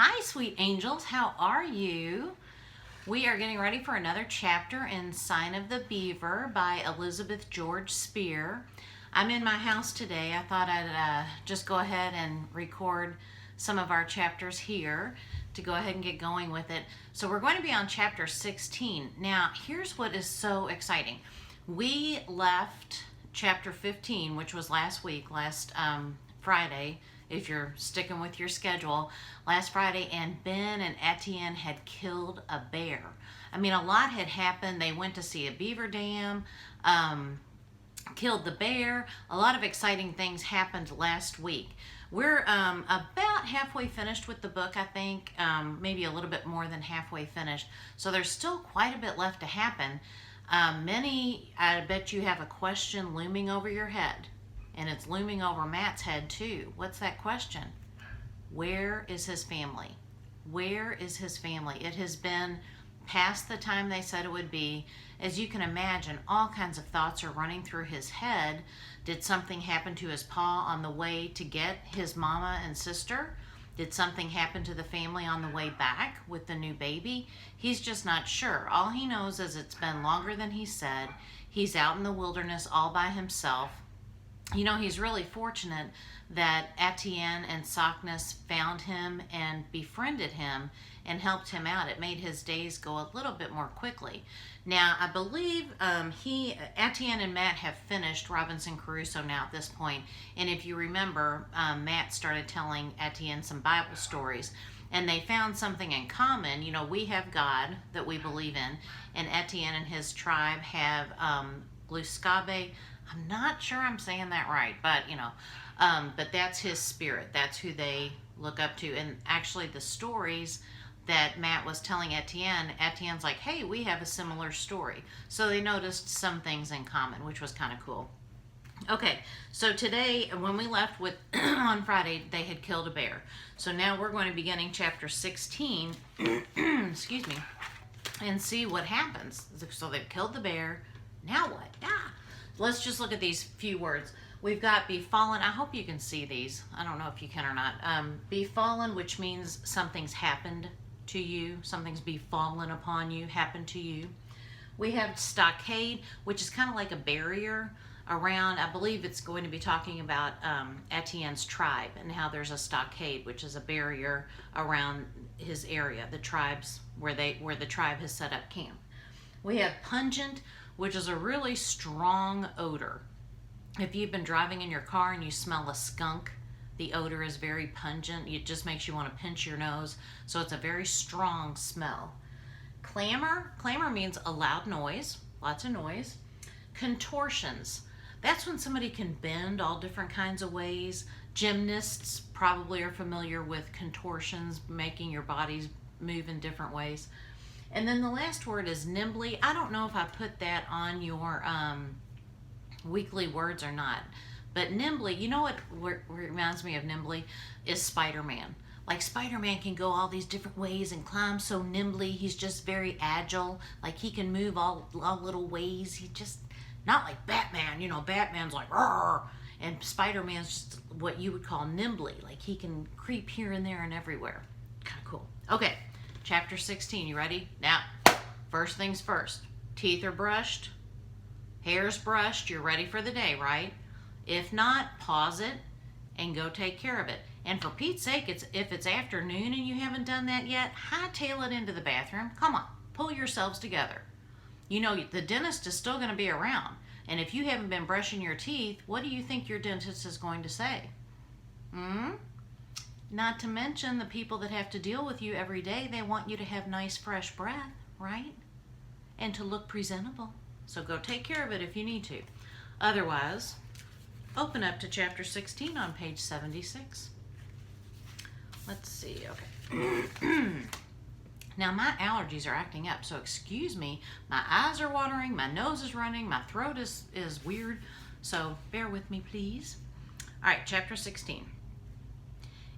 Hi, sweet angels. How are you? We are getting ready for another chapter in Sign of the Beaver by Elizabeth George Spear. I'm in my house today. I thought I'd just go ahead and record some of our chapters here to go ahead and get going with it. So we're going to be on chapter 16. Now, here's what is so exciting. We left chapter 15, which was last week, last Friday, if you're sticking with your schedule, last Friday, and Ben and Etienne had killed a bear. I mean, a lot had happened. They went to see a beaver dam, killed the bear. A lot of exciting things happened last week. We're about halfway finished with the book, I think, maybe a little bit more than halfway finished. So there's still quite a bit left to happen. Many, I bet you have a question looming over your head. And it's looming over Matt's head too. What's that question? Where is his family? Where is his family? It has been past the time they said it would be. As you can imagine, all kinds of thoughts are running through his head. Did something happen to his pa on the way to get his mama and sister? Did something happen to the family on the way back with the new baby? He's just not sure. All he knows is it's been longer than he said. He's out in the wilderness all by himself. You know, he's really fortunate that Etienne and Sockness found him and befriended him and helped him out. It made his days go a little bit more quickly. Now, I believe Etienne and Matt have finished Robinson Crusoe now at this point. And if you remember, Matt started telling Etienne some Bible stories. And they found something in common. You know, we have God that we believe in. And Etienne and his tribe have Gluscabe. I'm not sure I'm saying that right, but but that's his spirit. That's who they look up to. And actually the stories that Matt was telling Etienne's like, hey, we have a similar story. So they noticed some things in common, which was kind of cool. Okay, so today, when we left with on Friday, they had killed a bear. So now we're going to be beginning chapter 16, excuse me, and see what happens. So they've killed the bear. Now what? Let's just look at these few words. We've got befallen. I hope you can see these. I don't know if you can or not. Befallen, which means something's happened to you. Something's befallen upon you, happened to you. We have stockade, which is kind of like a barrier around. I believe it's going to be talking about Etienne's tribe and how there's a stockade, which is a barrier around his area, the tribes where the tribe has set up camp. We have pungent, which is a really strong odor. If you've been driving in your car and you smell a skunk, the odor is very pungent. It just makes you want to pinch your nose. So it's a very strong smell. Clamor means a loud noise, lots of noise. Contortions, that's when somebody can bend all different kinds of ways. Gymnasts probably are familiar with contortions, making your bodies move in different ways. And then the last word is nimbly. I don't know if I put that on your weekly words or not. But nimbly, you know what reminds me of nimbly? Is Spider-Man. Like Spider-Man can go all these different ways and climb so nimbly. He's just very agile. Like he can move all little ways. He just, not like Batman. You know, Batman's like, roar. And Spider-Man's just what you would call nimbly. Like he can creep here and there and everywhere. Kind of cool. Okay. Chapter 16, you ready? Now, first things first. Teeth are brushed, hair's brushed, you're ready for the day, right? If not, pause it and go take care of it. And for Pete's sake, if it's afternoon and you haven't done that yet, hightail it into the bathroom. Come on, pull yourselves together. You know, the dentist is still going to be around. And if you haven't been brushing your teeth, what do you think your dentist is going to say? Not to mention the people that have to deal with you every day, they want you to have nice fresh breath, right? And to look presentable. So go take care of it if you need to. Otherwise, open up to chapter 16 on page 76. Let's see, okay. Now my allergies are acting up, so excuse me. My eyes are watering, my nose is running, my throat is weird. So bear with me, please. All right, chapter 16.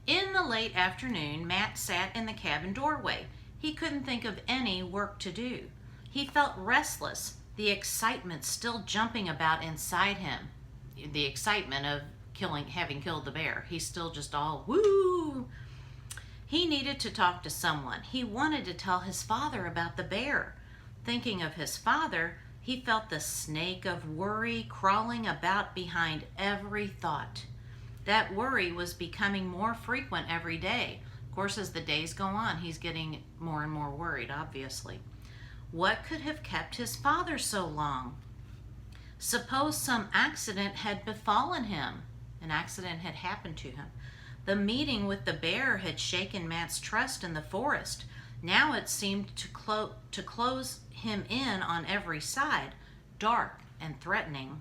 In the late afternoon, Matt sat in the cabin doorway. He couldn't think of any work to do. He felt restless, the excitement still jumping about inside him. The excitement of having killed the bear. He's still just all woo. He needed to talk to someone. He wanted to tell his father about the bear. Thinking of his father, he felt the snake of worry crawling about behind every thought. That worry was becoming more frequent every day. Of course, as the days go on, he's getting more and more worried, obviously. What could have kept his father so long? Suppose some accident had befallen him. An accident had happened to him. The meeting with the bear had shaken Matt's trust in the forest. Now it seemed to close him in on every side, dark and threatening.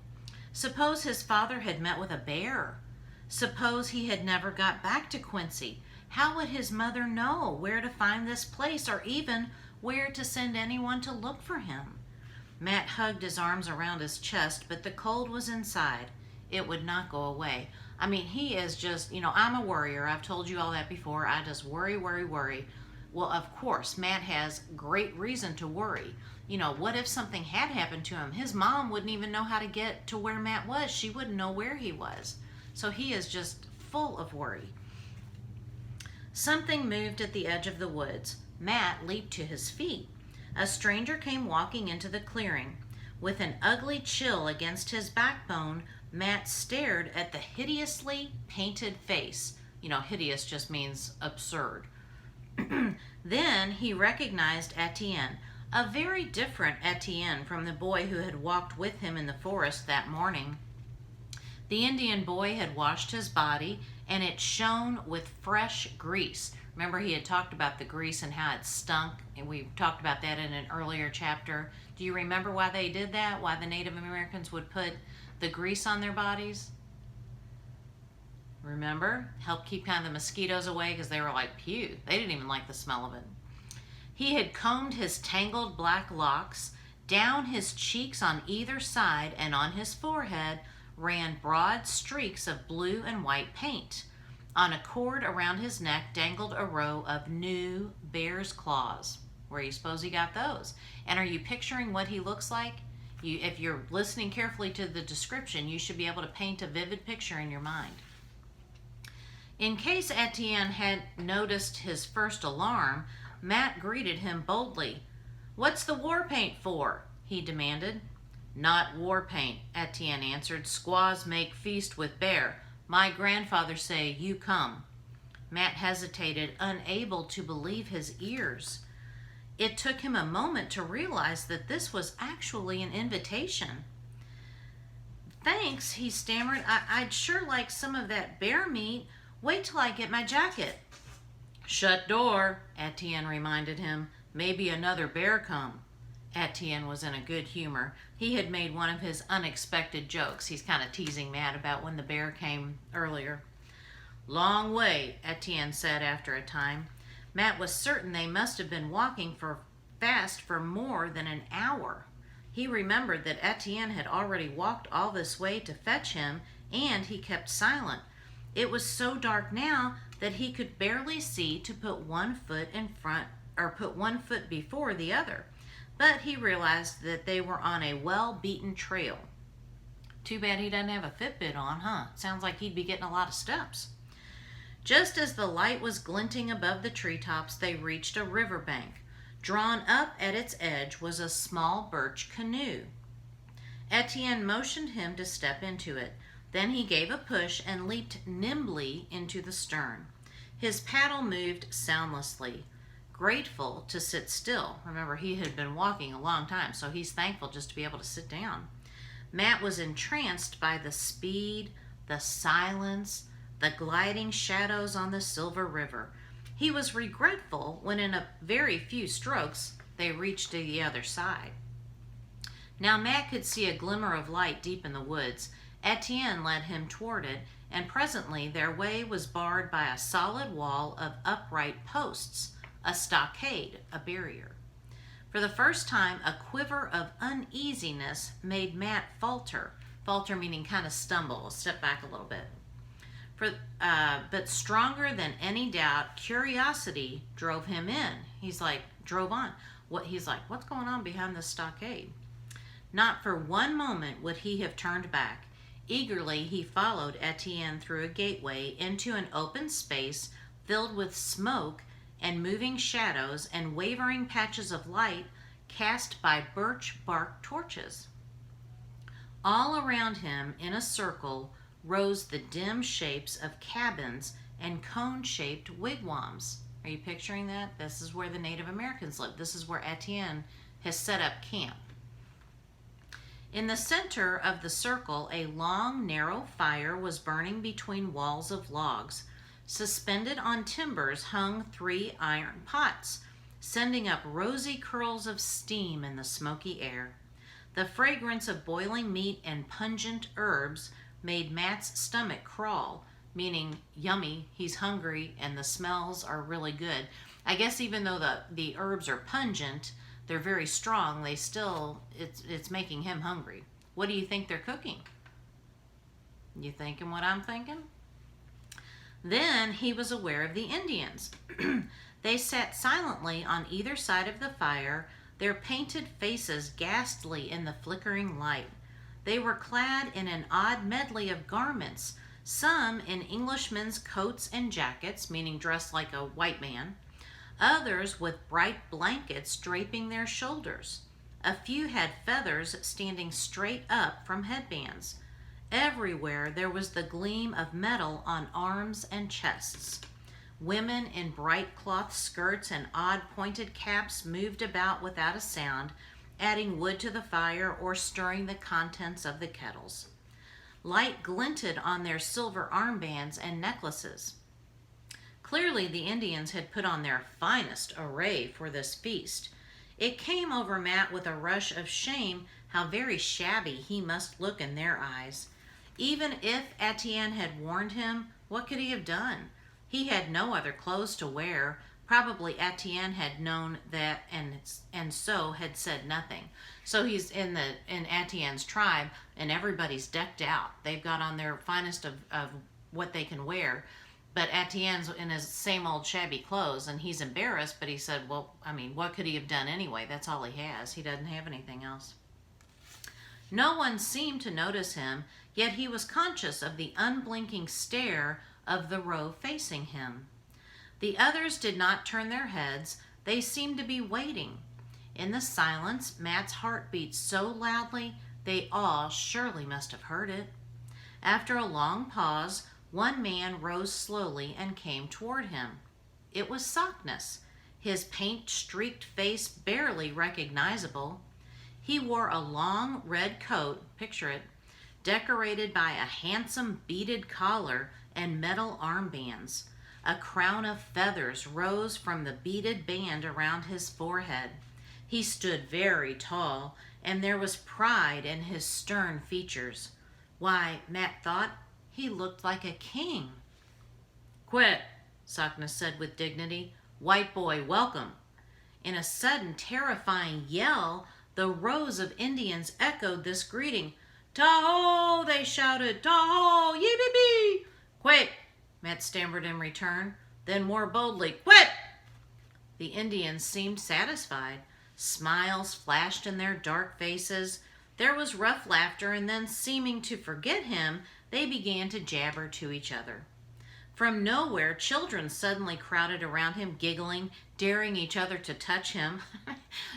Suppose his father had met with a bear. Suppose he had never got back to Quincy. How would his mother know where to find this place, or even where to send anyone to look for him? Matt hugged his arms around his chest, but the cold was inside. It would not go away. I mean, he is just, I'm a worrier. I've told you all that before. I just worry, worry, worry. Well, of course, Matt has great reason to worry. What if something had happened to him? His mom wouldn't even know how to get to where Matt was. She wouldn't know where he was. So he is just full of worry. Something moved at the edge of the woods. Matt leaped to his feet. A stranger came walking into the clearing. With an ugly chill against his backbone, Matt stared at the hideously painted face. Hideous just means absurd. Then he recognized Etienne, a very different Etienne from the boy who had walked with him in the forest that morning. The Indian boy had washed his body, and it shone with fresh grease. Remember, he had talked about the grease and how it stunk, and we talked about that in an earlier chapter. Do you remember why they did that? Why the Native Americans would put the grease on their bodies? Remember? Help keep kind of the mosquitoes away, because they were like, pew. They didn't even like the smell of it. He had combed his tangled black locks. Down his cheeks on either side and on his forehead ran broad streaks of blue and white paint. On a cord around his neck dangled a row of new bear's claws. Where do you suppose he got those? And are you picturing what he looks like? If you're listening carefully to the description, you should be able to paint a vivid picture in your mind. In case Etienne had noticed his first alarm, Matt greeted him boldly. "What's the war paint for?" he demanded. "Not war paint," Etienne answered. "Squaws make feast with bear. My grandfather say you come." Matt hesitated, unable to believe his ears. It took him a moment to realize that this was actually an invitation. "Thanks," he stammered. I'd sure like some of that bear meat. Wait till I get my jacket." "Shut door," Etienne reminded him. "Maybe another bear come." Etienne was in a good humor. He had made one of his unexpected jokes. He's kind of teasing Matt about when the bear came earlier. "Long way," Etienne said after a time. Matt was certain they must have been walking fast for more than an hour. He remembered that Etienne had already walked all this way to fetch him, and he kept silent. It was so dark now that he could barely see to put one foot in front, or put one foot before the other. But he realized that they were on a well-beaten trail. Too bad he doesn't have a Fitbit on, huh? Sounds like he'd be getting a lot of steps. Just as the light was glinting above the treetops, they reached a riverbank. Drawn up at its edge was a small birch canoe. Etienne motioned him to step into it. Then he gave a push and leaped nimbly into the stern. His paddle moved soundlessly, grateful to sit still. Remember, he had been walking a long time, so he's thankful just to be able to sit down. Matt was entranced by the speed, the silence, the gliding shadows on the silver river. He was regretful when in a very few strokes they reached the other side. Now Matt could see a glimmer of light deep in the woods. Etienne led him toward it, and presently their way was barred by a solid wall of upright posts, a stockade, a barrier. For the first time, a quiver of uneasiness made Matt falter. Falter meaning kind of stumble, step back a little bit. But stronger than any doubt, curiosity drove him in. Drove on. What's going on behind the stockade? Not for one moment would he have turned back. Eagerly, he followed Etienne through a gateway into an open space filled with smoke and moving shadows and wavering patches of light cast by birch bark torches. All around him, in a circle, rose the dim shapes of cabins and cone-shaped wigwams. Are you picturing that? This is where the Native Americans live. This is where Etienne has set up camp. In the center of the circle, a long, narrow fire was burning between walls of logs. Suspended on timbers hung 3 iron pots, sending up rosy curls of steam in the smoky air. The fragrance of boiling meat and pungent herbs made Matt's stomach crawl, meaning yummy, he's hungry, and the smells are really good. I guess even though the herbs are pungent, they're very strong, it's making him hungry. What do you think they're cooking? You thinking what I'm thinking? Then he was aware of the Indians. They sat silently on either side of the fire, their painted faces ghastly in the flickering light. They were clad in an odd medley of garments, some in Englishmen's coats and jackets, meaning dressed like a white man, others with bright blankets draping their shoulders. A few had feathers standing straight up from headbands. Everywhere there was the gleam of metal on arms and chests. Women in bright cloth skirts and odd pointed caps moved about without a sound, adding wood to the fire or stirring the contents of the kettles. Light glinted on their silver armbands and necklaces. Clearly the Indians had put on their finest array for this feast. It came over Matt with a rush of shame how very shabby he must look in their eyes. Even if Etienne had warned him, what could he have done? He had no other clothes to wear. Probably Etienne had known that and so had said nothing. So he's in Etienne's tribe and everybody's decked out. They've got on their finest of what they can wear. But Etienne's in his same old shabby clothes and he's embarrassed, but he said, well, I mean, what could he have done anyway? That's all he has. He doesn't have anything else. No one seemed to notice him, yet he was conscious of the unblinking stare of the row facing him. The others did not turn their heads. They seemed to be waiting. In the silence, Matt's heart beat so loudly they all surely must have heard it. After a long pause, one man rose slowly and came toward him. It was Sockness, his paint-streaked face barely recognizable. He wore a long red coat, picture it, decorated by a handsome beaded collar and metal armbands. A crown of feathers rose from the beaded band around his forehead. He stood very tall, and there was pride in his stern features. Why, Matt thought, he looked like a king. "Quit," Sockness said with dignity. "White boy, welcome." In a sudden, terrifying yell, the rows of Indians echoed this greeting. "Tahoe!" they shouted. "Tahoe! Yee-bee-bee!" "Quit!" Matt stammered in return. Then more boldly, "Quit!" The Indians seemed satisfied. Smiles flashed in their dark faces. There was rough laughter, and then, seeming to forget him, they began to jabber to each other. From nowhere, children suddenly crowded around him, giggling, daring each other to touch him.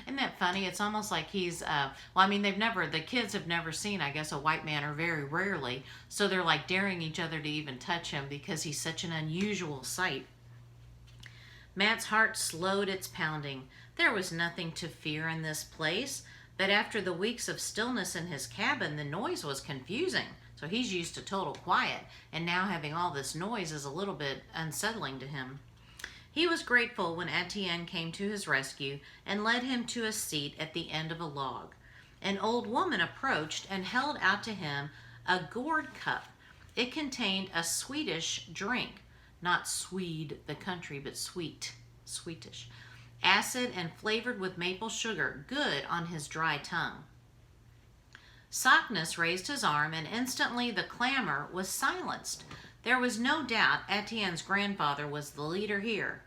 Isn't that funny? It's almost like he's, the kids have never seen, I guess, a white man, or very rarely, so they're like daring each other to even touch him because he's such an unusual sight. Matt's heart slowed its pounding. There was nothing to fear in this place, but after the weeks of stillness in his cabin, the noise was confusing. So he's used to total quiet, and now having all this noise is a little bit unsettling to him. He was grateful when Etienne came to his rescue and led him to a seat at the end of a log. An old woman approached and held out to him a gourd cup. It contained a Swedish drink, not Swede, the country, but sweetish, acid and flavored with maple sugar, good on his dry tongue. Sockness raised his arm, and instantly the clamor was silenced. There was no doubt Etienne's grandfather was the leader here.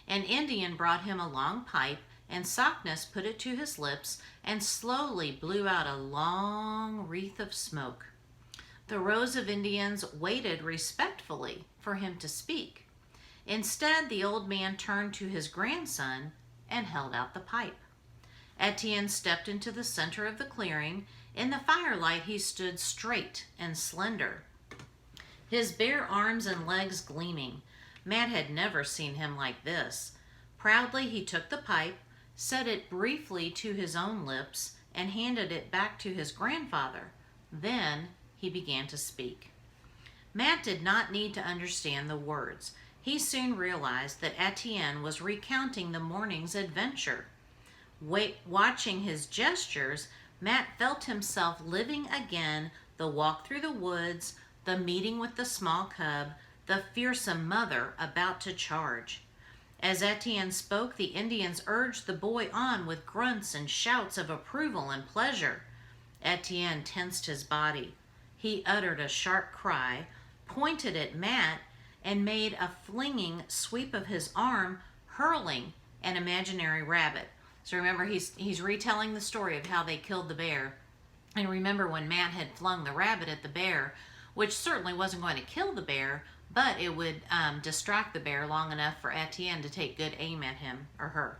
An Indian brought him a long pipe, and Sockness put it to his lips and slowly blew out a long wreath of smoke. The rows of Indians waited respectfully for him to speak. Instead, the old man turned to his grandson and held out the pipe. Etienne stepped into the center of the clearing. In the firelight, he stood straight and slender, his bare arms and legs gleaming. Matt had never seen him like this. Proudly, he took the pipe, set it briefly to his own lips, and handed it back to his grandfather. Then he began to speak. Matt did not need to understand the words. He soon realized that Etienne was recounting the morning's adventure. Watching his gestures, Matt felt himself living again the walk through the woods, the meeting with the small cub, the fearsome mother about to charge. As Etienne spoke, the Indians urged the boy on with grunts and shouts of approval and pleasure. Etienne tensed his body. He uttered a sharp cry, pointed at Matt, and made a flinging sweep of his arm, hurling an imaginary rabbit. So remember, he's retelling the story of how they killed the bear. And remember when Matt had flung the rabbit at the bear, which certainly wasn't going to kill the bear, but it would distract the bear long enough for Etienne to take good aim at him or her.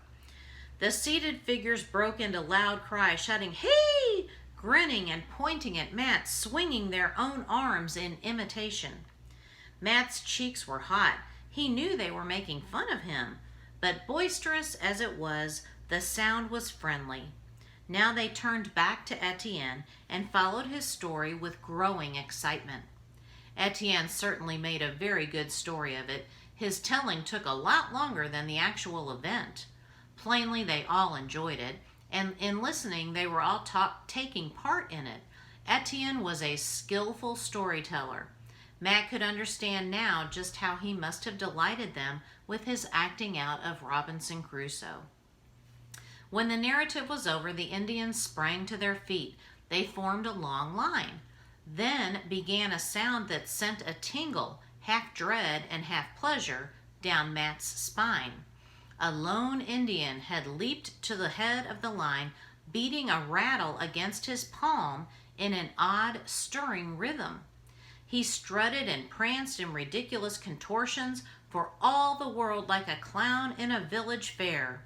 The seated figures broke into loud cries, shouting, "Hey!" grinning and pointing at Matt, swinging their own arms in imitation. Matt's cheeks were hot. He knew they were making fun of him, but boisterous as it was, the sound was friendly. Now they turned back to Etienne and followed his story with growing excitement. Etienne certainly made a very good story of it. His telling took a lot longer than the actual event. Plainly, they all enjoyed it, and in listening, they were all taking part in it. Etienne was a skillful storyteller. Matt could understand now just how he must have delighted them with his acting out of Robinson Crusoe. When the narrative was over, the Indians sprang to their feet. They formed a long line. Then began a sound that sent a tingle, half dread and half pleasure, down Matt's spine. A lone Indian had leaped to the head of the line, beating a rattle against his palm in an odd, stirring rhythm. He strutted and pranced in ridiculous contortions, for all the world like a clown in a village fair.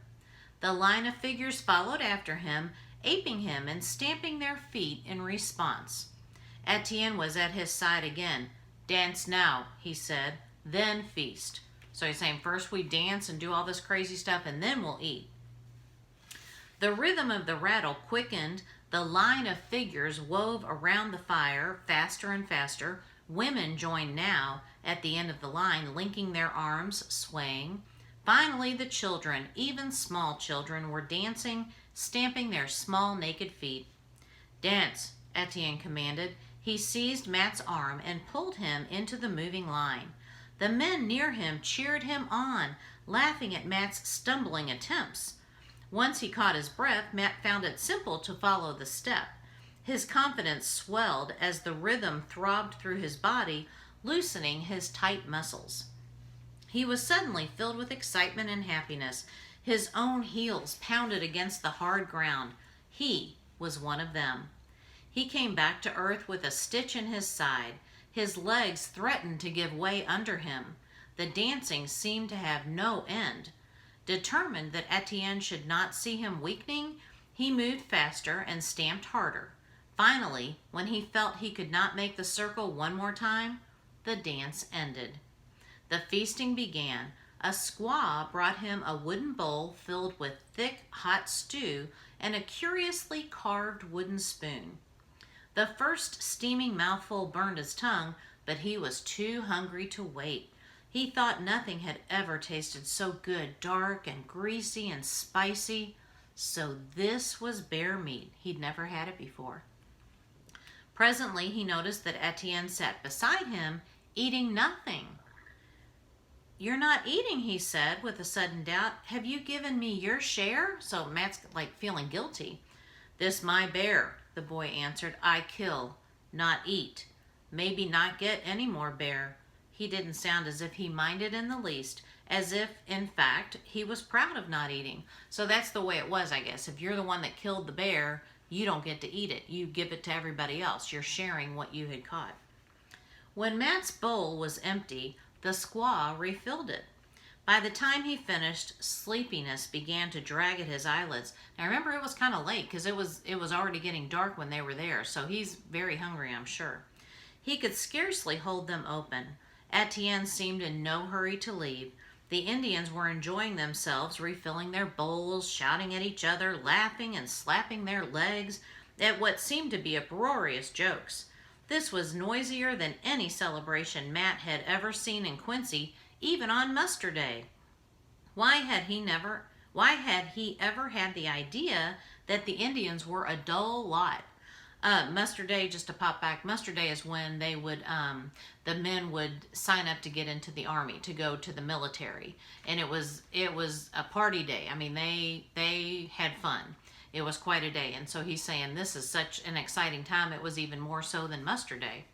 The line of figures followed after him, aping him and stamping their feet in response. Etienne was at his side again. "Dance now," he said, "then feast." So he's saying first we dance and do all this crazy stuff and then we'll eat. The rhythm of the rattle quickened. The line of figures wove around the fire faster and faster. Women joined now at the end of the line, linking their arms, swaying. Finally, the children, even small children, were dancing, stamping their small naked feet. "Dance," Etienne commanded. He seized Matt's arm and pulled him into the moving line. The men near him cheered him on, laughing at Matt's stumbling attempts. Once he caught his breath, Matt found it simple to follow the step. His confidence swelled as the rhythm throbbed through his body, loosening his tight muscles. He was suddenly filled with excitement and happiness. His own heels pounded against the hard ground. He was one of them. He came back to earth with a stitch in his side. His legs threatened to give way under him. The dancing seemed to have no end. Determined that Etienne should not see him weakening, he moved faster and stamped harder. Finally, when he felt he could not make the circle one more time, the dance ended. The feasting began. A squaw brought him a wooden bowl filled with thick, hot stew and a curiously carved wooden spoon. The first steaming mouthful burned his tongue, but he was too hungry to wait. He thought nothing had ever tasted so good, dark and greasy and spicy. So this was bear meat. He'd never had it before. Presently, he noticed that Etienne sat beside him, eating nothing. "You're not eating," he said with a sudden doubt. "Have you given me your share?" So Matt's like feeling guilty. "This my bear," the boy answered. "I kill, not eat. Maybe not get any more bear." He didn't sound as if he minded in the least, as if, in fact, he was proud of not eating. So that's the way it was, I guess. If you're the one that killed the bear, you don't get to eat it. You give it to everybody else. You're sharing what you had caught. When Matt's bowl was empty, the squaw refilled it. By the time he finished, sleepiness began to drag at his eyelids. Now remember, it was kind of late because it was already getting dark when they were there, so he's very hungry, I'm sure. He could scarcely hold them open. Etienne seemed in no hurry to leave. The Indians were enjoying themselves, refilling their bowls, shouting at each other, laughing and slapping their legs at what seemed to be uproarious jokes. This was noisier than any celebration Matt had ever seen in Quincy, even on muster day. Why had he ever had the idea that the Indians were a dull lot? Muster day, just to pop back, muster day is when they would, the men would sign up to get into the army, to go to the military, and it was a party day. I mean, they had fun. It was quite a day, and so he's saying this is such an exciting time. It was even more so than muster day.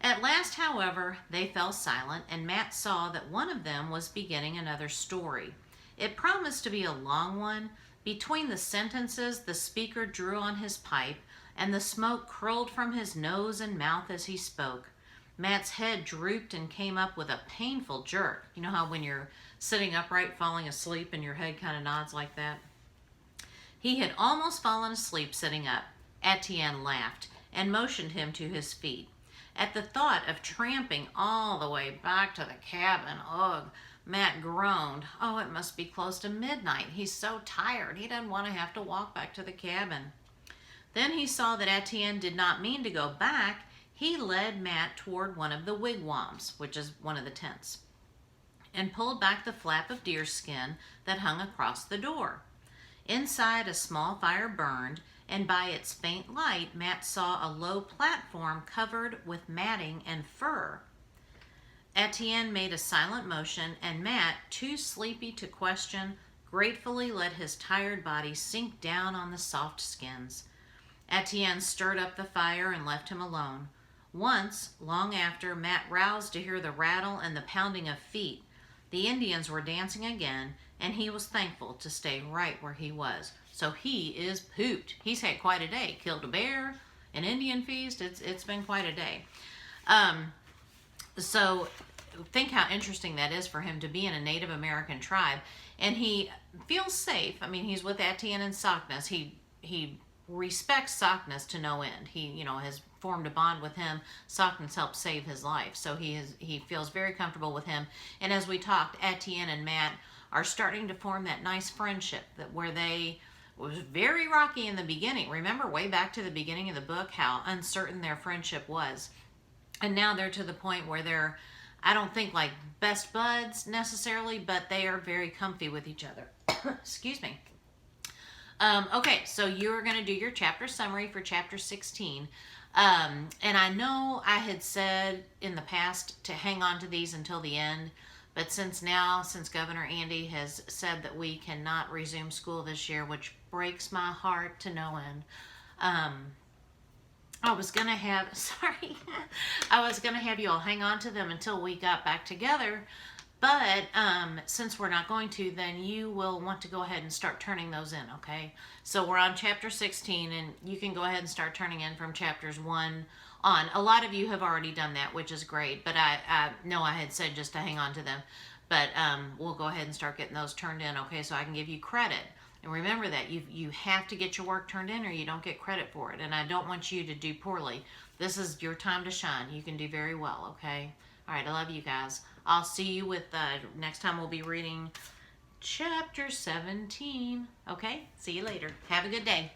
At last, however, they fell silent, and Matt saw that one of them was beginning another story. It promised to be a long one. Between the sentences, the speaker drew on his pipe, and the smoke curled from his nose and mouth as he spoke. Matt's head drooped and came up with a painful jerk. You know how when you're sitting upright, falling asleep, and your head kind of nods like that? He had almost fallen asleep sitting up. Etienne laughed and motioned him to his feet. At the thought of tramping all the way back to the cabin, ugh, Matt groaned. Oh, it must be close to midnight. He's so tired. He doesn't want to have to walk back to the cabin. Then he saw that Etienne did not mean to go back. He led Matt toward one of the wigwams, which is one of the tents, and pulled back the flap of deerskin that hung across the door. Inside, a small fire burned, and by its faint light, Matt saw a low platform covered with matting and fur. Etienne made a silent motion, and Matt, too sleepy to question, gratefully let his tired body sink down on the soft skins. Etienne stirred up the fire and left him alone. Once, long after, Matt roused to hear the rattle and the pounding of feet. The Indians were dancing again, and he was thankful to stay right where he was. So he is pooped. He's had quite a day. Killed a bear, an Indian feast. It's been quite a day. So think how interesting that is for him to be in a Native American tribe, and he feels safe. I mean, he's with Etienne and Sockness. He respects Sockness to no end. He has formed a bond with him. Sockness helped save his life, so he feels very comfortable with him. And as we talked, Etienne and Matt are starting to form that nice friendship where they was very rocky in the beginning. Remember way back to the beginning of the book how uncertain their friendship was. And now they're to the point where they're, I don't think like best buds necessarily, but they are very comfy with each other. Excuse me. Okay, so you're going to do your chapter summary for chapter 16. And I know I had said in the past to hang on to these until the end, but since Governor Andy has said that we cannot resume school this year, which breaks my heart to no end, I was going to have you all hang on to them until we got back together. But since we're not going to, then you will want to go ahead and start turning those in, okay? So we're on chapter 16, and you can go ahead and start turning in from chapters 1 on. A lot of you have already done that, which is great, but I know I had said just to hang on to them. But we'll go ahead and start getting those turned in, okay, so I can give you credit. And remember that you have to get your work turned in or you don't get credit for it. And I don't want you to do poorly. This is your time to shine. You can do very well, okay? All right, I love you guys. I'll see you with, next time we'll be reading chapter 17. Okay, see you later. Have a good day.